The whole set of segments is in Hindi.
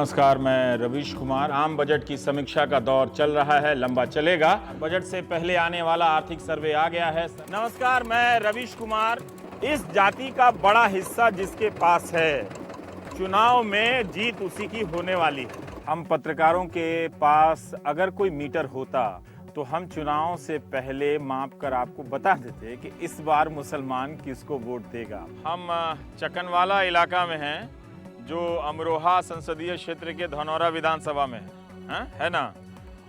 नमस्कार, मैं रवीश कुमार। आम बजट की समीक्षा का दौर चल रहा है, लंबा चलेगा। बजट से पहले आने वाला आर्थिक सर्वे आ गया है। नमस्कार, मैं रवीश कुमार। इस जाति का बड़ा हिस्सा जिसके पास है, चुनाव में जीत उसी की होने वाली है। हम पत्रकारों के पास अगर कोई मीटर होता तो हम चुनाव से पहले माप कर आपको बता देते कि इस बार मुसलमान किसको वोट देगा। हम चकनवाला इलाका में हैं, जो अमरोहा संसदीय क्षेत्र के धनौरा विधानसभा में है ना।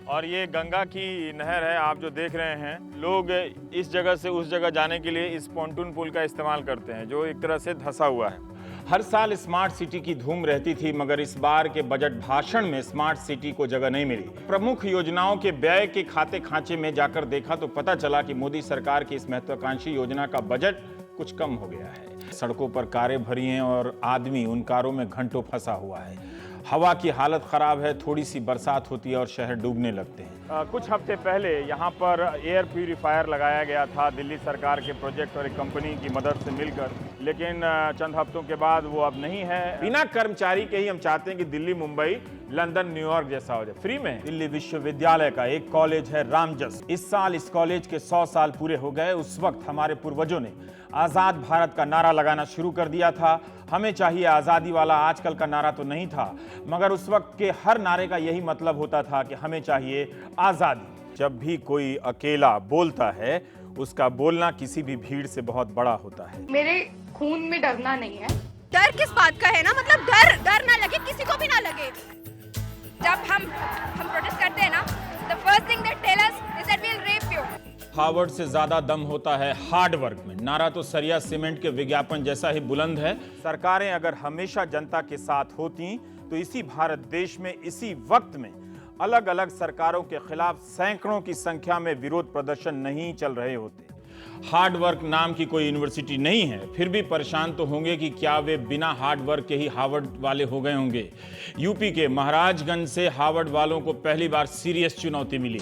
और ये गंगा की नहर है, आप जो देख रहे हैं। लोग इस जगह से उस जगह जाने के लिए इस पॉन्टून पुल का इस्तेमाल करते हैं, जो एक तरह से धंसा हुआ है। हर साल स्मार्ट सिटी की धूम रहती थी, मगर इस बार के बजट भाषण में स्मार्ट सिटी को जगह नहीं मिली। प्रमुख योजनाओं के व्यय के खाते खांचे में जाकर देखा तो पता चला कि मोदी सरकार की इस महत्वाकांक्षी योजना का बजट कुछ कम हो गया है। सड़कों पर कारें भरी हैं और आदमी उन कारों में घंटों फंसा हुआ है। हवा की हालत खराब है, थोड़ी सी बरसात होती है और शहर डूबने लगते हैं। कुछ हफ्ते पहले यहाँ पर एयर प्यूरीफायर लगाया गया था दिल्ली सरकार के प्रोजेक्ट और एक कंपनी की मदद से मिलकर, लेकिन चंद हफ्तों के बाद वो अब नहीं है। बिना कर्मचारी के ही हम चाहते हैं कि दिल्ली, मुंबई, लंदन, न्यूयॉर्क जैसा हो जाए, फ्री में। दिल्ली विश्वविद्यालय का एक कॉलेज है रामजस। इस साल इस कॉलेज के 100 साल पूरे हो गए। उस वक्त हमारे पूर्वजों ने आजाद भारत का नारा लगाना शुरू कर दिया था। हमें चाहिए आजादी वाला आजकल का नारा तो नहीं था, मगर उस वक्त के हर नारे का यही मतलब होता था कि हमें चाहिए आजादी। जब भी कोई अकेला बोलता है, उसका बोलना किसी भी भीड़ से बहुत बड़ा होता है। मेरे खून में डरना नहीं है। डर किस बात का है ना, मतलब डर ना लगे, किसी को भी ना लगे। जब हम प्रोटेस्ट करते हैं ना, the first thing they tell us is that we'll rape you. Harvard से ज्यादा दम होता है हार्ड वर्क में। नारा तो सरिया सीमेंट के विज्ञापन जैसा ही बुलंद है। सरकारें अगर हमेशा जनता के साथ होती तो इसी भारत देश में इसी वक्त में अलग अलग सरकारों के खिलाफ सैकड़ों की संख्या में विरोध प्रदर्शन नहीं चल रहे होते। हार्ड वर्क नाम की कोई यूनिवर्सिटी नहीं है, फिर भी परेशान तो होंगे कि क्या वे बिना हार्ड वर्क के ही हार्वर्ड वाले हो गए होंगे। यूपी के महाराजगंज से हार्वर्ड वालों को पहली बार सीरियस चुनौती मिली।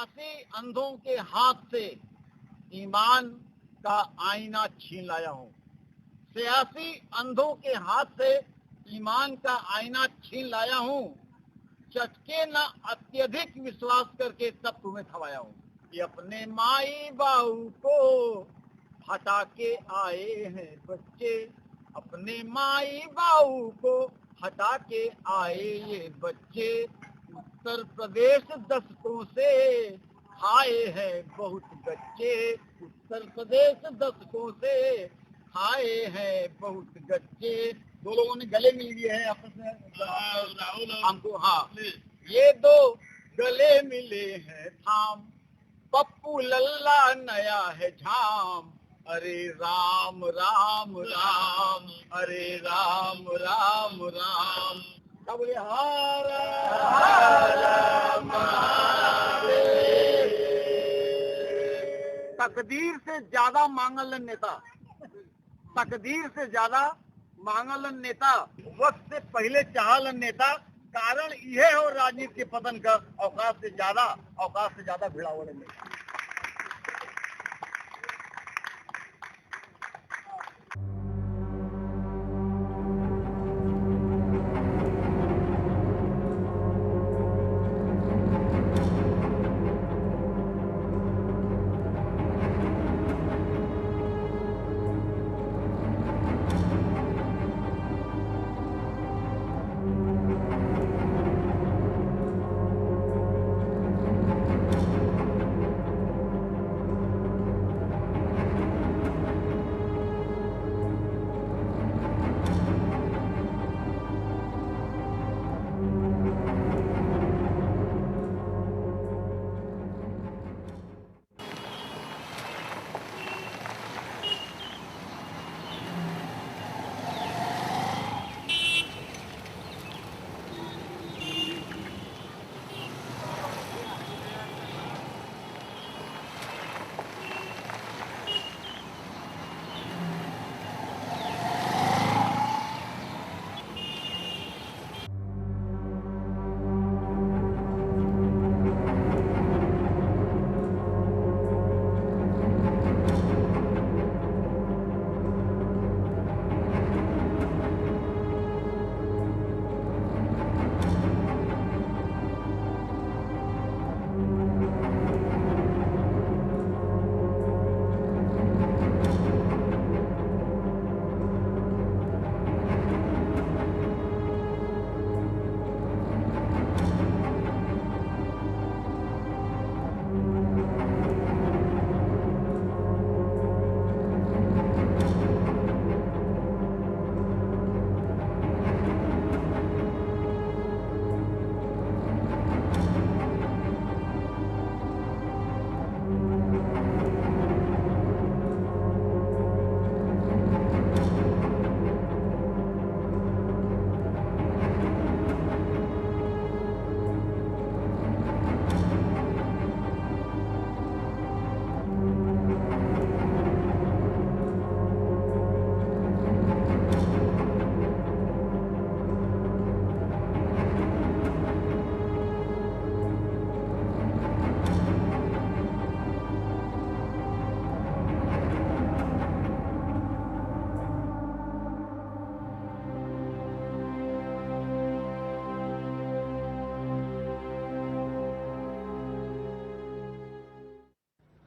सियासी अंधों के हाथ से ईमान का आईना छीन लाया हूँ। सियासी अंधों के हाथ से ईमान का आईना छीन लाया हूँ। चटके न अत्यधिक विश्वास करके तब तुम्हें थमाया हूँ। ये अपने माई बाऊ को हटा के आए हैं बच्चे, अपने माई बाऊ को हटा के आए ये बच्चे। उत्तर प्रदेश दशकों से खाए हैं बहुत गच्चे, उत्तर प्रदेश दशकों से खाए हैं बहुत गच्चे। दो लोगों ने गले मिल लिए हैं आपस में हमको। हाँ, ये दो गले मिले हैं थाम, पप्पू लल्ला नया है झाम। अरे राम राम राम, अरे राम राम राम। क्या बोले? हर तकदीर से ज्यादा मांगलन नेता, तकदीर से ज्यादा मांगलन नेता, वक्त से पहले चाहलन नेता। कारण यह हो राजनीति के पतन का, औकात से ज्यादा भिड़ावल नेता।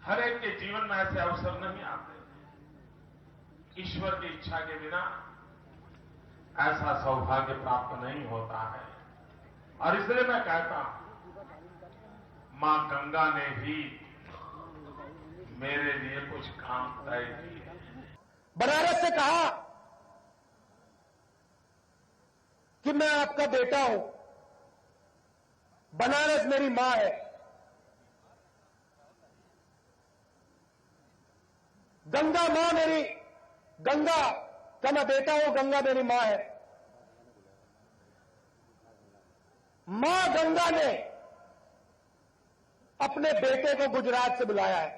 हर एक के जीवन में ऐसे अवसर नहीं आते। ईश्वर की इच्छा के बिना ऐसा सौभाग्य प्राप्त नहीं होता है। और इसलिए मैं कहता हूं, मां गंगा ने भी मेरे लिए कुछ काम तय किए। बनारस से कहा कि मैं आपका बेटा हूं, बनारस मेरी मां है। गंगा मां मेरी, गंगा का मैं बेटा हूं, गंगा मेरी मां है। मां गंगा ने अपने बेटे को गुजरात से बुलाया है।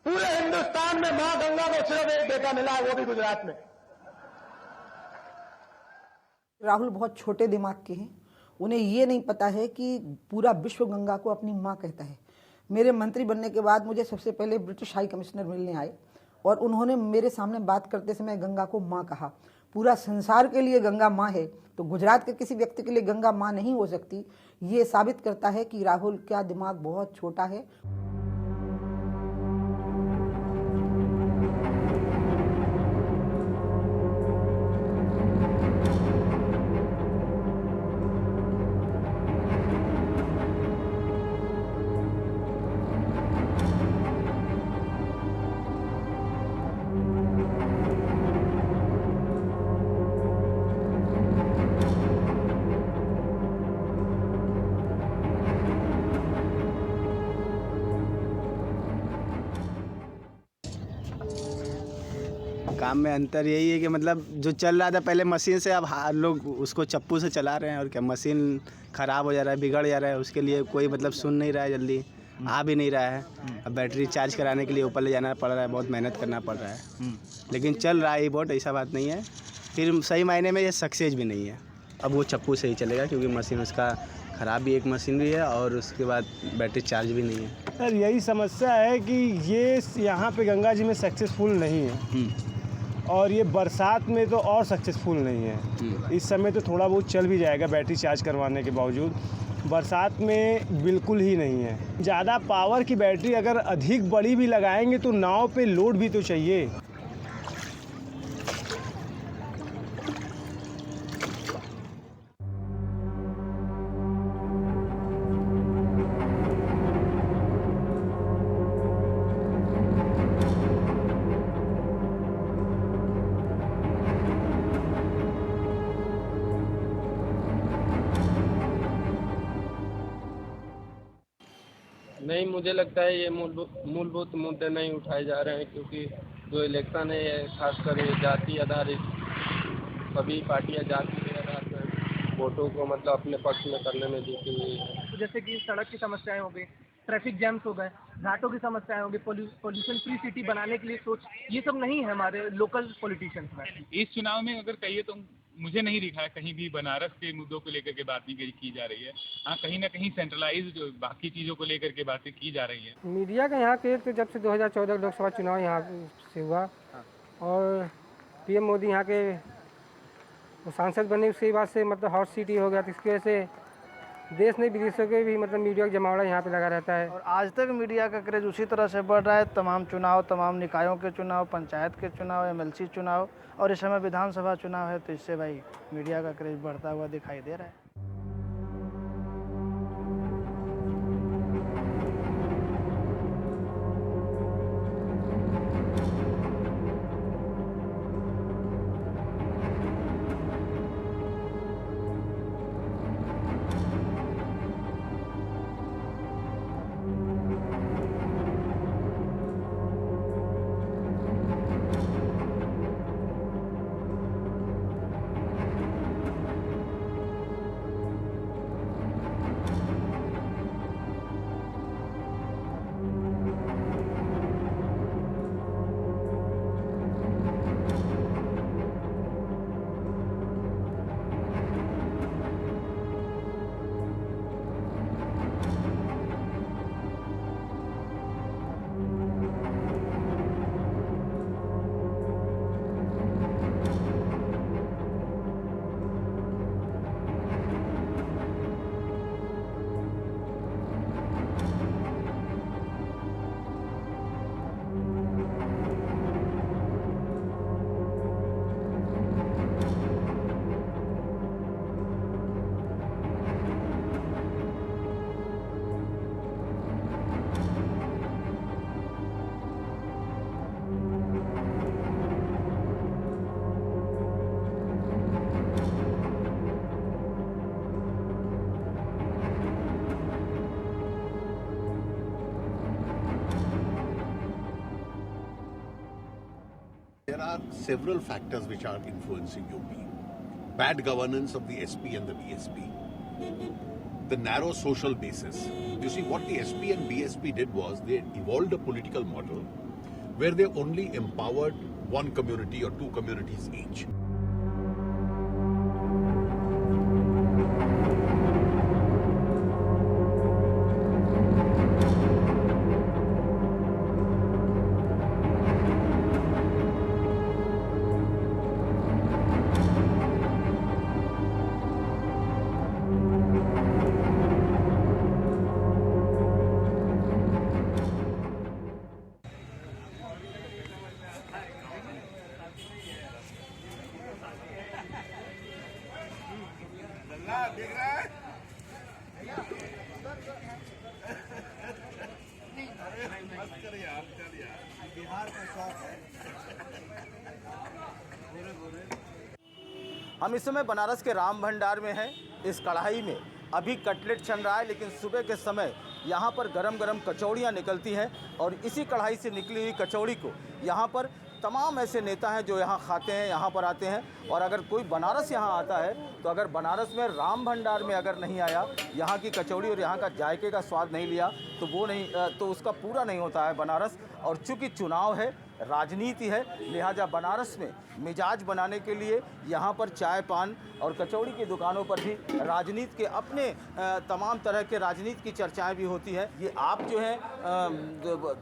पूरे हिंदुस्तान में मां गंगा को सिर्फ एक बेटा मिला है, वो भी गुजरात में। राहुल बहुत छोटे दिमाग के हैं उन्हें ये नहीं पता है कि पूरा विश्व गंगा को अपनी माँ कहता है। मेरे मंत्री बनने के बाद मुझे सबसे पहले ब्रिटिश हाई कमिश्नर मिलने आए और उन्होंने मेरे सामने बात करते समय गंगा को माँ कहा। पूरा संसार के लिए गंगा माँ है तो गुजरात के किसी व्यक्ति के लिए गंगा माँ नहीं हो सकती। ये साबित करता है कि राहुल का दिमाग बहुत छोटा है। काम में अंतर यही है कि मतलब जो चल रहा था पहले मशीन से, अब लोग उसको चप्पू से चला रहे हैं। और क्या, मशीन ख़राब हो जा रहा है, बिगड़ जा रहा है, उसके लिए कोई मतलब सुन नहीं रहा है, जल्दी आ भी नहीं रहा है। अब बैटरी चार्ज कराने के लिए ऊपर ले जाना पड़ रहा है, बहुत मेहनत करना पड़ रहा है, लेकिन चल रहा है ये बोट, ऐसा बात नहीं है। फिर सही मायने में ये सक्सेस भी नहीं है। अब वो चप्पू से ही चलेगा क्योंकि मशीन उसका ख़राब भी एक मशीन भी है और उसके बाद बैटरी चार्ज भी नहीं है। सर यही समस्या है कि ये यहाँ पे गंगा जी में सक्सेसफुल नहीं है और ये बरसात में तो और सक्सेसफुल नहीं है। इस समय तो थोड़ा बहुत चल भी जाएगा बैटरी चार्ज करवाने के बावजूद, बरसात में बिल्कुल ही नहीं है। ज़्यादा पावर की बैटरी अगर अधिक बड़ी भी लगाएंगे तो नाव पे लोड भी तो चाहिए। नहीं, मुझे लगता है ये मूलभूत मुद्दे नहीं उठाए जा रहे हैं क्योंकि जो इलेक्शन है ये खासकर ये जाति आधारित, सभी पार्टियां जाति के आधार पर वोटों को मतलब अपने पक्ष में करने में जुटी हुई है। जैसे कि सड़क की समस्याएं हो गई, ट्रैफिक जैम्स हो गए, घाटों की समस्याएं हो गई, पोल्यूशन फ्री सिटी बनाने के लिए सोच, ये सब नहीं है हमारे लोकल पॉलिटिशियंस में। इस चुनाव में अगर कहिए तो मुझे नहीं दिखा है कहीं भी बनारस के मुद्दों को लेकर के बात नहीं की जा रही है। हाँ, कहीं ना कहीं सेंट्रलाइज्ड बाकी चीज़ों को लेकर के बातें की जा रही है। मीडिया का यहाँ के तो जब से 2014 लोकसभा चुनाव यहाँ से हुआ और पीएम मोदी यहाँ के सांसद बने, उसके बाद से मतलब हॉट सीट ही हो गया, तो इसकी वजह से देश में विदेशों के भी मतलब मीडिया का जमावड़ा यहाँ पे लगा रहता है। और आज तक मीडिया का क्रेज उसी तरह से बढ़ रहा है। तमाम चुनाव, तमाम निकायों के चुनाव, पंचायत के चुनाव, एमएलसी चुनाव और इस समय विधानसभा चुनाव है, तो इससे भाई मीडिया का क्रेज बढ़ता हुआ दिखाई दे रहा है। There are several factors which are influencing UP. Bad governance of the SP and the BSP. The narrow social basis. You see, what the SP and BSP did was they evolved a political model where they only empowered one community or two communities each. हम इस समय बनारस के राम भंडार में हैं। इस कढ़ाई में अभी कटलेट छन रहा है, लेकिन सुबह के समय यहाँ पर गरम गरम कचौड़ियाँ निकलती हैं और इसी कढ़ाई से निकली हुई कचौड़ी को यहाँ पर तमाम ऐसे नेता हैं जो यहाँ खाते हैं, यहाँ पर आते हैं। और अगर कोई बनारस यहाँ आता है तो अगर बनारस में राम भंडार में अगर नहीं आया, यहाँ की कचौड़ी और यहाँ का जायके का स्वाद नहीं लिया तो वो नहीं तो उसका पूरा नहीं होता है बनारस। और चूँकि चुनाव है, राजनीति है, लिहाजा बनारस में मिजाज बनाने के लिए यहाँ पर चाय पान और कचौड़ी की दुकानों पर भी राजनीति के अपने तमाम तरह के राजनीति की चर्चाएं भी होती हैं। ये आप जो हैं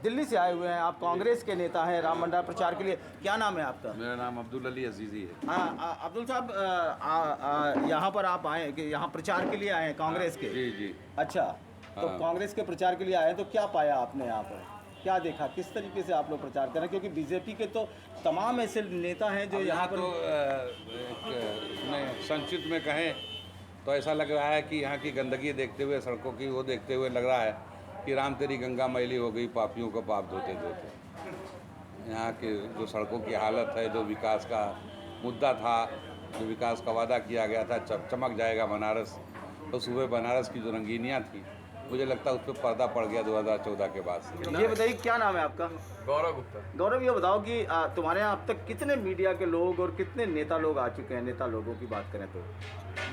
दिल्ली से आए हुए हैं, आप कांग्रेस के नेता हैं राम भंडार प्रचार के लिए। क्या नाम है आपका? मेरा नाम अब्दुल अली अजीज़ी है। अब्दुल साहब, यहाँ पर आप आए कि यहाँ प्रचार के लिए आए हैं कांग्रेस के? जी जी। अच्छा, तो कांग्रेस के प्रचार के लिए आए हैं, तो क्या पाया आपने यहाँ पर, क्या देखा, किस तरीके से आप लोग प्रचार कर रहे हैं? क्योंकि बीजेपी के तो तमाम ऐसे नेता हैं जो यहाँ पर संक्षिप्त में कहें तो ऐसा लग रहा है कि यहाँ की गंदगी देखते हुए, सड़कों की वो देखते हुए लग रहा है कि राम तेरी गंगा मैली हो गई, पापियों को पाप धोते धोते। यहाँ के जो सड़कों की हालत है, जो विकास का मुद्दा था, जो विकास का वादा किया गया था, चमक जाएगा बनारस, तो सुबह बनारस की जो रंगीनियाँ थी, मुझे लगता है उस पर पर्दा पड़ गया 2014 के बाद से। ये बताइए क्या नाम है आपका? गौरव गुप्ता। गौरव, ये बताओ कि तुम्हारे यहाँ अब तक कितने मीडिया के लोग और कितने नेता लोग आ चुके हैं? नेता लोगों की बात करें तो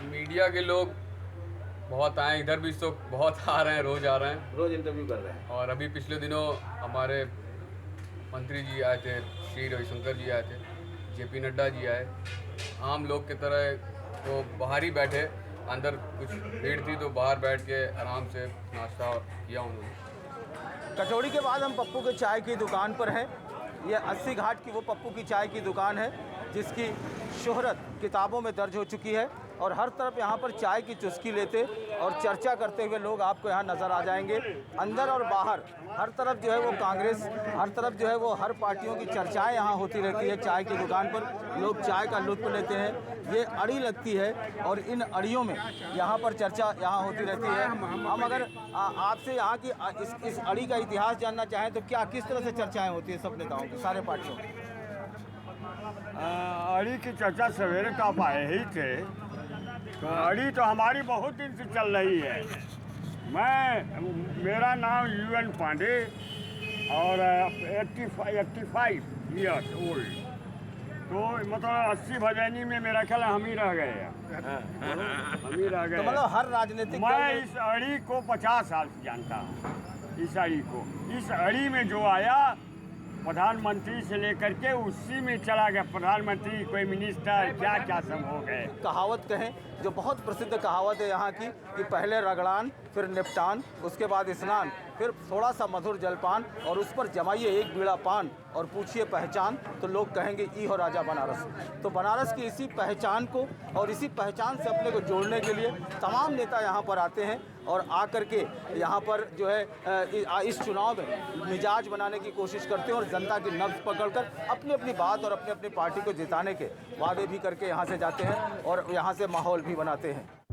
मीडिया के लोग बहुत आए, इधर भी तो बहुत आ रहे हैं, रोज़ आ रहे हैं, रोज़ इंटरव्यू कर रहे हैं। और अभी पिछले दिनों हमारे मंत्री जी आए थे, श्री रविशंकर जी आए थे, जेपी नड्डा जी आए। आम लोग की तरह वो बाहर ही बैठे, अंदर कुछ भीड़ थी तो बाहर बैठ के आराम से नाश्ता किया उन्होंने। कचौड़ी के बाद हम पप्पू के चाय की दुकान पर हैं। ये 80 घाट की वो पप्पू की चाय की दुकान है जिसकी शोहरत किताबों में दर्ज हो चुकी है और हर तरफ यहाँ पर चाय की चुस्की लेते और चर्चा करते हुए लोग आपको यहाँ नज़र आ जाएंगे। अंदर और बाहर हर तरफ जो है वो कांग्रेस, हर तरफ जो है वो हर पार्टियों की चर्चाएं यहाँ होती रहती है। चाय की दुकान पर लोग चाय का लुत्फ़ लेते हैं। ये अड़ी लगती है और इन अड़ियों में यहाँ पर चर्चा यहाँ होती रहती है। हम अगर आपसे यहाँ की इस अड़ी का इतिहास जानना चाहें तो क्या, किस तरह से चर्चाएँ होती हैं सब नेताओं की, सारे पार्टियों की? अड़ी की चर्चा सवेरे तो आप आए ही थे, तो अड़ी तो हमारी बहुत दिन से चल रही है। मेरा नाम UN पांडे और 85 ईयर्स ओल्ड, तो मतलब 80 भजनी में मेरा ख्याल हम ही रह गए हम ही रह गए। तो मतलब हर राजनीतिक मैं इस अड़ी को 50 साल से जानता हूँ। इस अड़ी को, इस अड़ी में जो आया प्रधानमंत्री से लेकर के उसी में चला गया। प्रधानमंत्री, कोई मिनिस्टर, क्या क्या सब हो गए। कहावत कहें जो बहुत प्रसिद्ध कहावत है यहाँ की कि पहले रगड़ान, फिर निपटान, उसके बाद स्नान, फिर थोड़ा सा मधुर जलपान और उस पर जमाइए एक बीड़ा पान और पूछिए पहचान, तो लोग कहेंगे ई हो राजा बनारस। तो बनारस की इसी पहचान को और इसी पहचान से अपने को जोड़ने के लिए तमाम नेता यहाँ पर आते हैं और आकर के यहाँ पर जो है इस चुनाव में मिजाज बनाने की कोशिश करते हैं और जनता की नब्ज़ पकड़कर अपनी अपनी बात और अपनी अपनी पार्टी को जिताने के वादे भी करके यहाँ से जाते हैं और यहाँ से माहौल भी बनाते हैं।